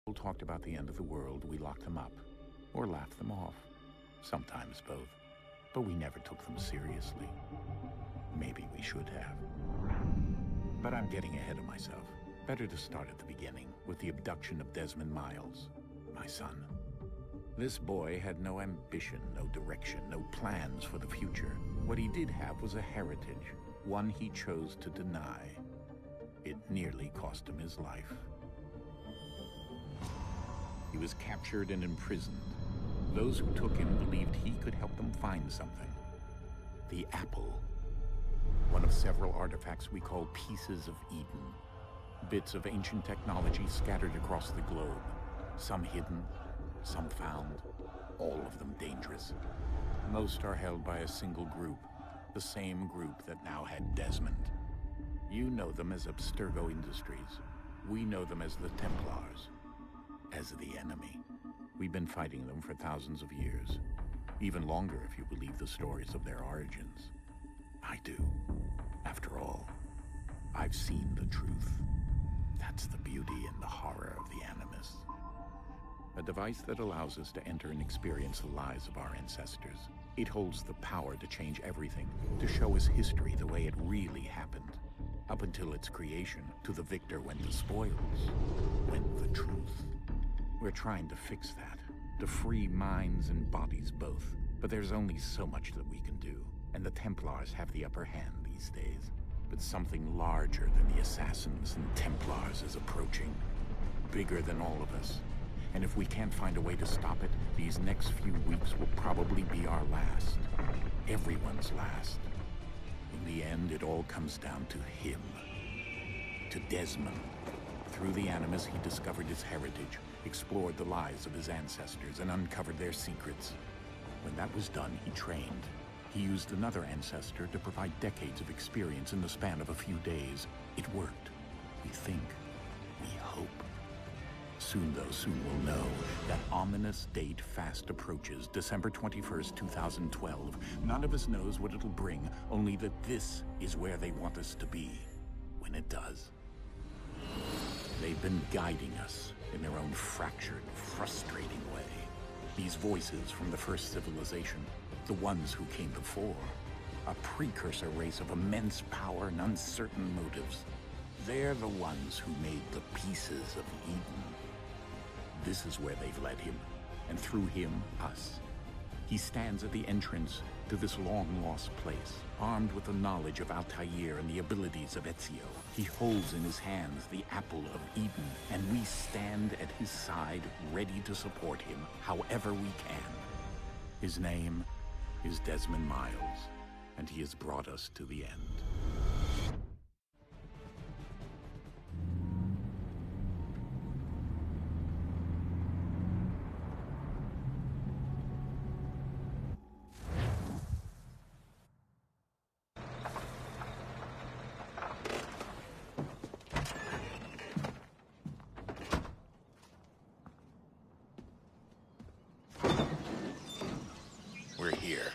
People talked about the end of the world, we locked them up, or laughed them off. Sometimes both. But we never took them seriously. Maybe we should have. But I'm getting ahead of myself. Better to start at the beginning, with the abduction of Desmond Miles, my son. This boy had no ambition, no direction, no plans for the future. What he did have was a heritage, one he chose to deny. It nearly cost him his life. He was captured and imprisoned. Those who took him believed he could help them find something. The apple. One of several artifacts we call pieces of Eden. Bits of ancient technology scattered across the globe. Some hidden, some found, all of them dangerous. Most are held by a single group, the same group that now had Desmond. You know them as Abstergo Industries. We know them as the Templars, as the enemy. We've been fighting them for thousands of years, even longer if you believe the stories of their origins. I do. After all, I've seen the truth. That's the beauty and the horror of the Animus. A device that allows us to enter and experience the lives of our ancestors. It holds the power to change everything, to show us history the way it really happened. Up until its creation, to the victor went the spoils, went the truth. We're trying to fix that, to free minds and bodies both. But there's only so much that we can do, and the Templars have the upper hand these days. But something larger than the Assassins and Templars is approaching, bigger than all of us. And if we can't find a way to stop it, these next few weeks will probably be our last. Everyone's last. In the end, it all comes down to him. To Desmond. Through the Animus, he discovered his heritage, explored the lives of his ancestors, and uncovered their secrets. When that was done, he trained. He used another ancestor to provide decades of experience in the span of a few days. It worked. We think. We hope. Soon, though, soon we'll know. That ominous date fast approaches, December 21st, 2012. None of us knows what it'll bring, only that this is where they want us to be, when it does. They've been guiding us in their own fractured, frustrating way. These voices from the first civilization, the ones who came before, a precursor race of immense power and uncertain motives. They're the ones who made the pieces of Eden. This is where they've led him, and through him, us. He stands at the entrance to this long-lost place, armed with the knowledge of Altair and the abilities of Ezio. He holds in his hands the apple of Eden, and we stand at his side, ready to support him however we can. His name is Desmond Miles, and he has brought us to the end. We're here.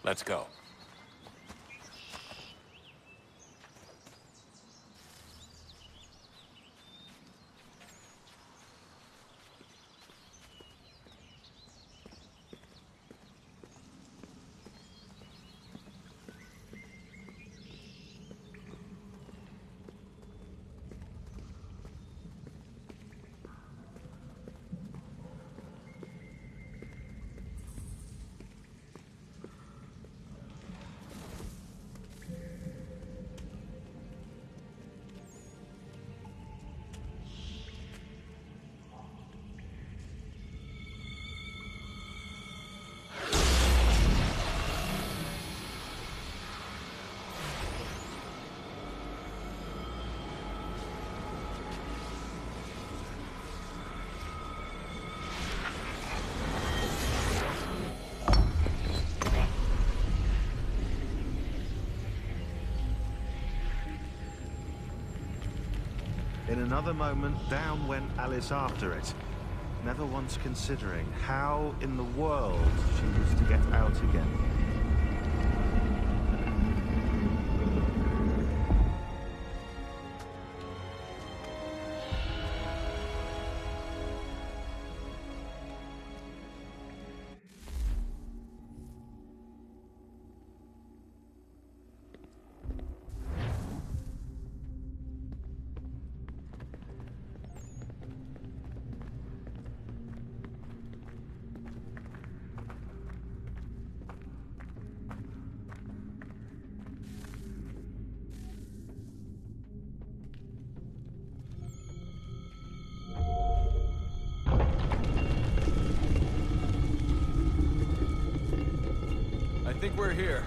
Let's go. In another moment, down went Alice after it, never once considering how in the world she was to get out again. I think we're here.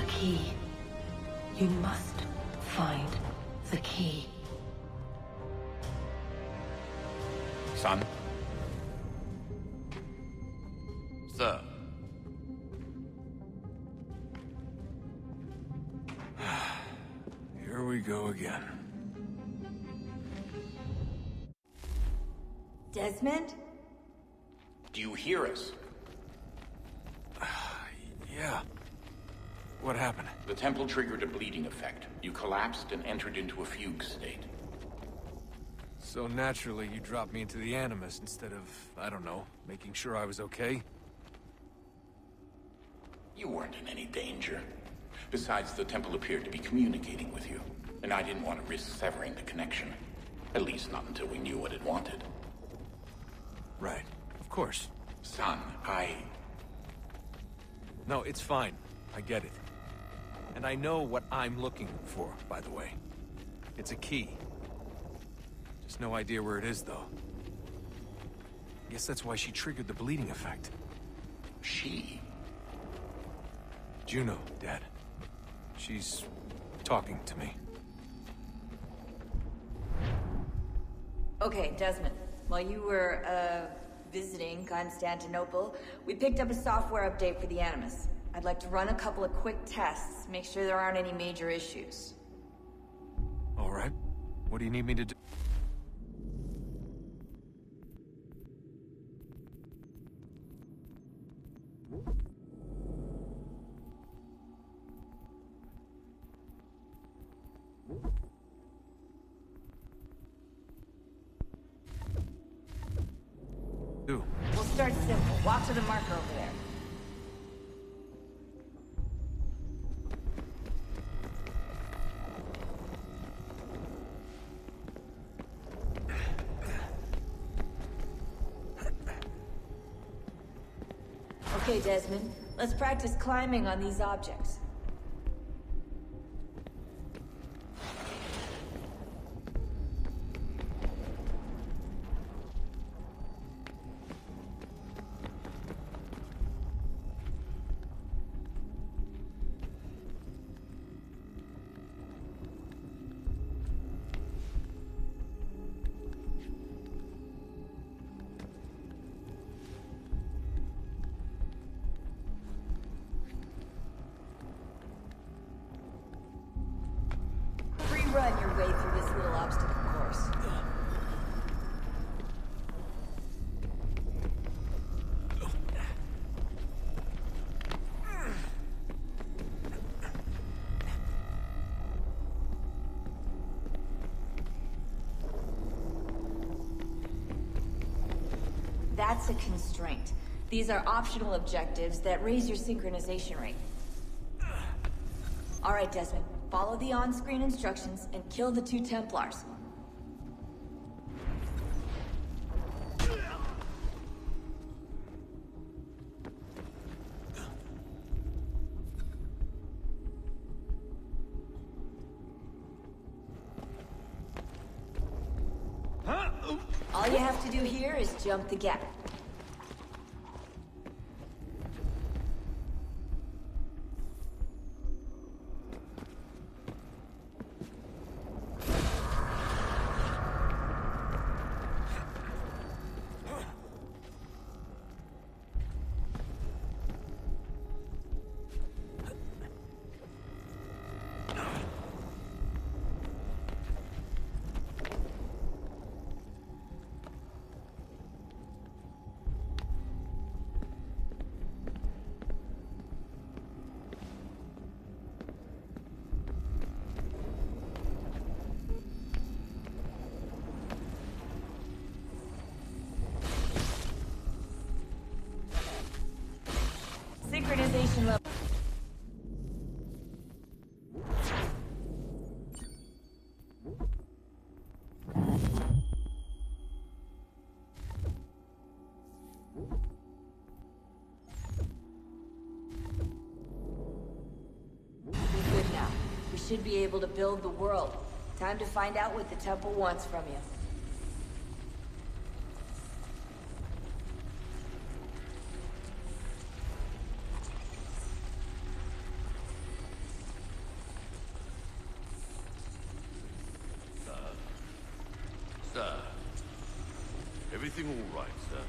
Key. You must find the key. Son? Sir. Here we go again. Desmond? Do you hear us? Yeah. What happened? The temple triggered a bleeding effect. You collapsed and entered into a fugue state. So naturally, you dropped me into the Animus instead of, I don't know, making sure I was okay? You weren't in any danger. Besides, the temple appeared to be communicating with you, and I didn't want to risk severing the connection. At least not until we knew what it wanted. Right. Of course. Son, No, it's fine. I get it. And I know what I'm looking for, by the way. It's a key. Just no idea where it is, though. Guess that's why she triggered the bleeding effect. She? Juno, Dad. She's talking to me. Okay, Desmond. While you were, visiting Constantinople, we picked up a software update for the Animus. I'd like to run a couple of quick tests, make sure there aren't any major issues. All right. What do you need me to do? We'll start simple. Walk to the marker over there. Okay, Desmond. Let's practice climbing on these objects. run your way through this little obstacle course. That's a constraint. These are optional objectives that raise your synchronization rate. Alright, Desmond. Follow the on-screen instructions and kill the 2 Templars. All you have to do here is jump the gap. Synchronization level. Good now. We should be able to build the world. Time to find out what the temple wants from you. Sir. Everything all right, sir?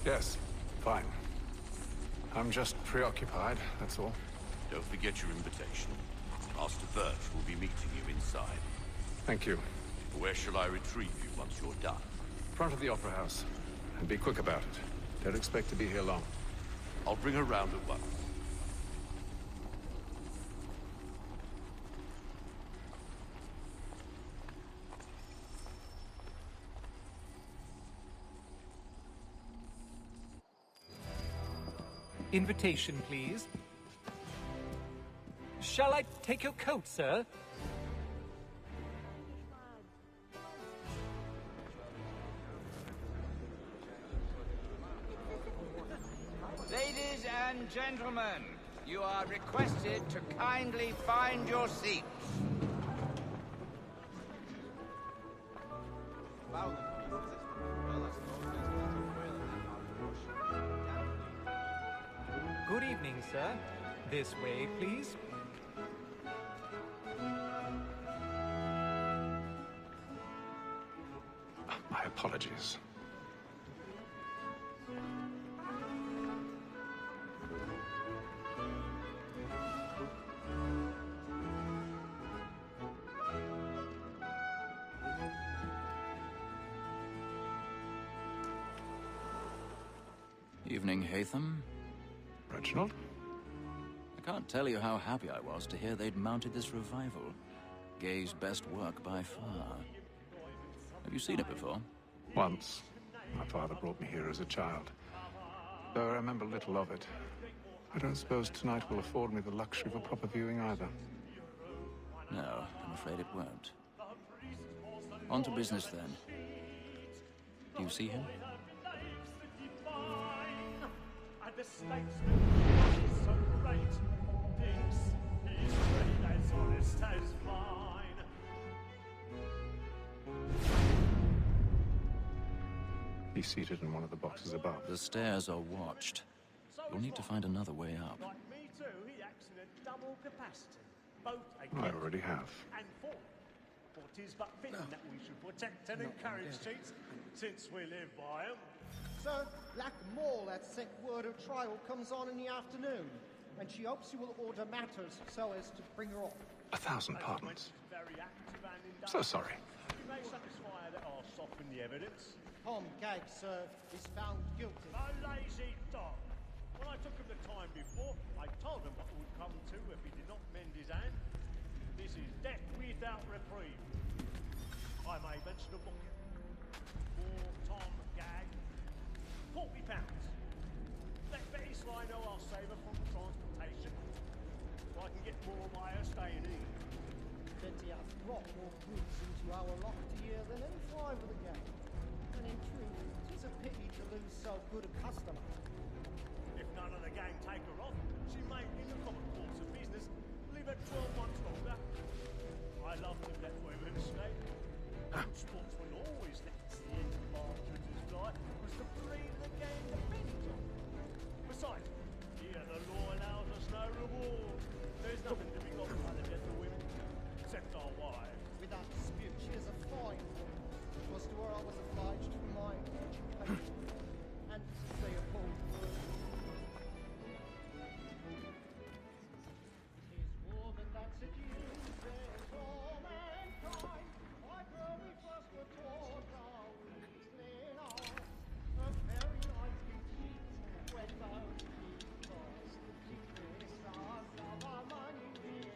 Yes, fine. I'm just preoccupied, that's all. Don't forget your invitation. Master Birch will be meeting you inside. Thank you. Where shall I retrieve you once you're done? Front of the Opera House. And be quick about it. Don't expect to be here long. I'll bring her round at once. Invitation, please. Shall I take your coat, sir? Ladies and gentlemen, you are requested to kindly find your seats. Good evening, sir. This way, please. My apologies. Evening, Hatham. Reginald? I can't tell you how happy I was to hear they'd mounted this revival. Gay's best work by far. Have you seen it before? Once. My father brought me here as a child. Though I remember little of it. I don't suppose tonight will afford me the luxury of a proper viewing either. No, I'm afraid it won't. On to business, then. Do you see him? The statesman is so great, thinks he's really as honest as mine. He's seated in one of the boxes above. The stairs are watched. You'll need to find another way up. Like me too, he acts in a double capacity, both a I gift already have. and form. For 'tis but fitting that we should protect and encourage cheats, since we live by 'em. Sir, Black Mall had sent word of trial comes on in the afternoon, and she hopes you will order matters so as to bring her off. 1,000 pardons. Very active. So sorry. You may satisfy that I'll soften the evidence. Tom Gag, sir, is found guilty. A lazy dog. When I took him the time before, I told him what would come to if he did not mend his hand. This is death without reprieve. I may mention a book. For Tom Gag, £40. Let Betty Sly know I'll save her from transportation, so I can get more by her staying in. Betty has brought more goods into our loft here than any five of the gang. And in truth, it is a pity to lose so good a customer. If none of the gang take her off, she may, in the common course of business, leave her 12 months longer. I love to let women stay. Sportsmen always let the end of partridges fly was to breed the gang depends on. Besides, here the law allows us no reward. There's nothing to be got by the death of women, except our wives. Without dispute, she is a fine woman. It was to her I was obliged for my education. And to say a bold word. Tis woman that seduces all mankind. Why were we first were taught our weakling eye? A very nice cheat when both because she thinks us of our money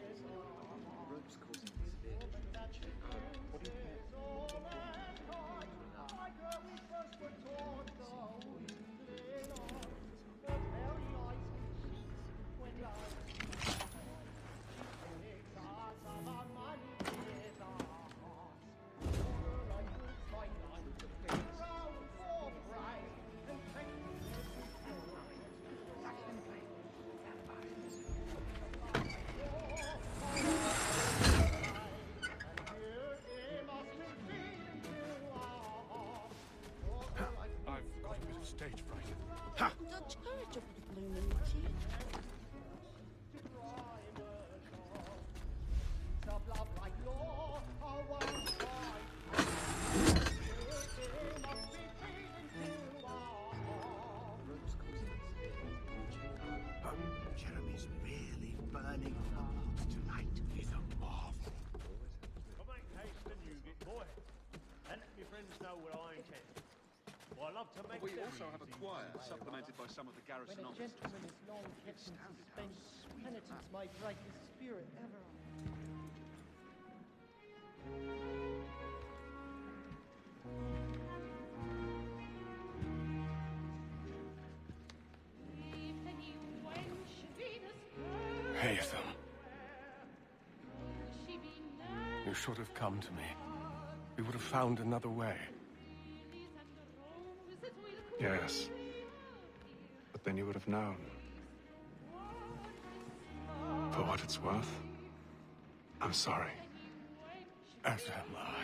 is Rope's causing me severe distraction. What do you care? Stage fright. The courage of the lunatic. Jeremy's really burning hard tonight. He's a marvel. Come make haste and you get boy. And let your friends know what I intend. Well, I love to make We also have a choir, supplemented by some of the garrison When a officers. gentleman is long kept in suspense, penitence may break his spirit ever. Haytham. You should have come to me. We would have found another way. Yes. But then you would have known. For what it's worth, I'm sorry. As am I.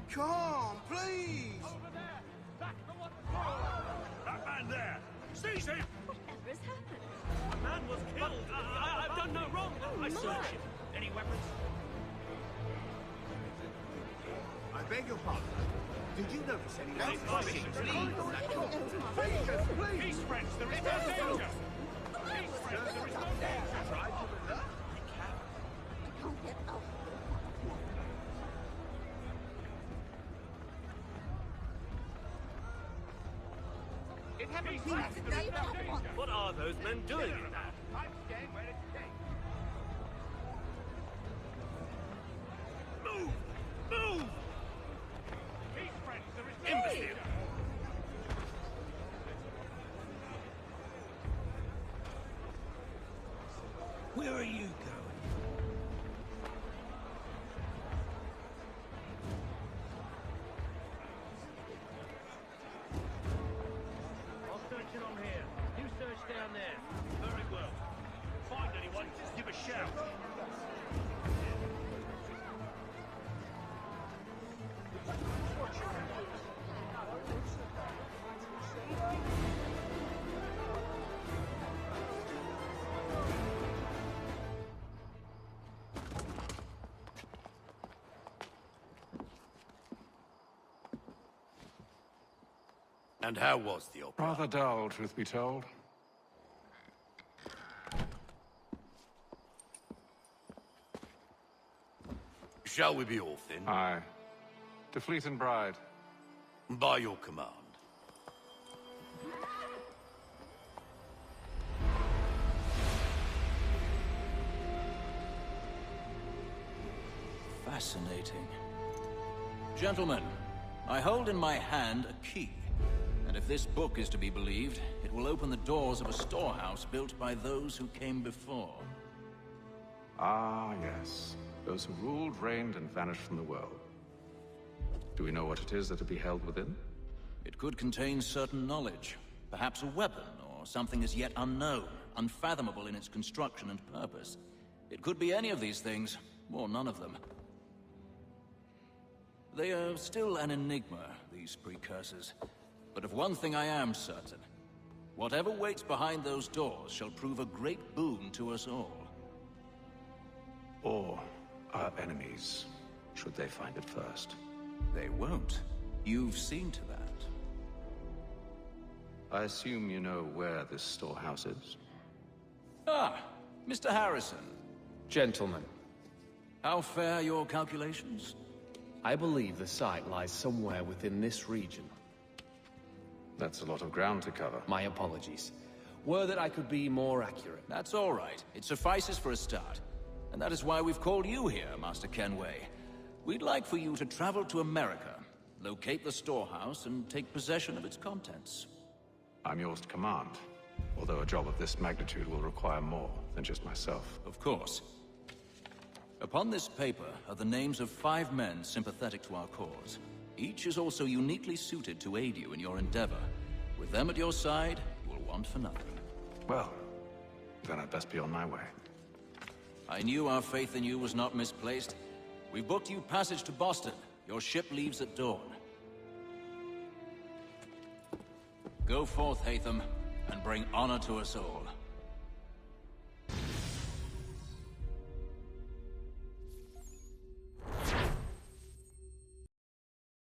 Come on, please! Over there! Back for what? That man there! Seize him! Whatever has happened? A man was killed! I've done no wrong! I searched him. Any weapons? I beg your pardon. Did you notice any Please, crossings in the corridor? please! Peace, friends, there is no danger! Peace, friends, there is no danger! Try to alert? I can't get out. It happened Please, fast! There is no stay danger! back. What are those men doing in there? I'm staying where it's safe. Move! Move! Peace, friends, there is no Imbecile! danger! Where are you going? out! And how was the opera? Rather dull, truth be told. Shall we be off then? Aye. To Fleet and Bride. By your command. Fascinating. Gentlemen, I hold in my hand a key. And if this book is to be believed, it will open the doors of a storehouse built by those who came before. Ah, yes. Those who ruled, reigned, and vanished from the world. Do we know what it is that will be held within? It could contain certain knowledge. Perhaps a weapon, or something as yet unknown, unfathomable in its construction and purpose. It could be any of these things, or none of them. They are still an enigma, these precursors. But of one thing I am certain. Whatever waits behind those doors shall prove a great boon to us all. Or our enemies, should they find it first. They won't. You've seen to that. I assume you know where this storehouse is? Ah, Mr. Harrison. Gentlemen. How fare your calculations? I believe the site lies somewhere within this region. That's a lot of ground to cover. My apologies. Were that I could be more accurate. That's all right. It suffices for a start. And that is why we've called you here, Master Kenway. We'd like for you to travel to America, locate the storehouse, and take possession of its contents. I'm yours to command. Although a job of this magnitude will require more than just myself. Of course. Upon this paper are the names of 5 men sympathetic to our cause. Each is also uniquely suited to aid you in your endeavor. With them at your side, you will want for nothing. Well, then I'd best be on my way. I knew our faith in you was not misplaced. We booked you passage to Boston. Your ship leaves at dawn. Go forth, Hatham, and bring honor to us all.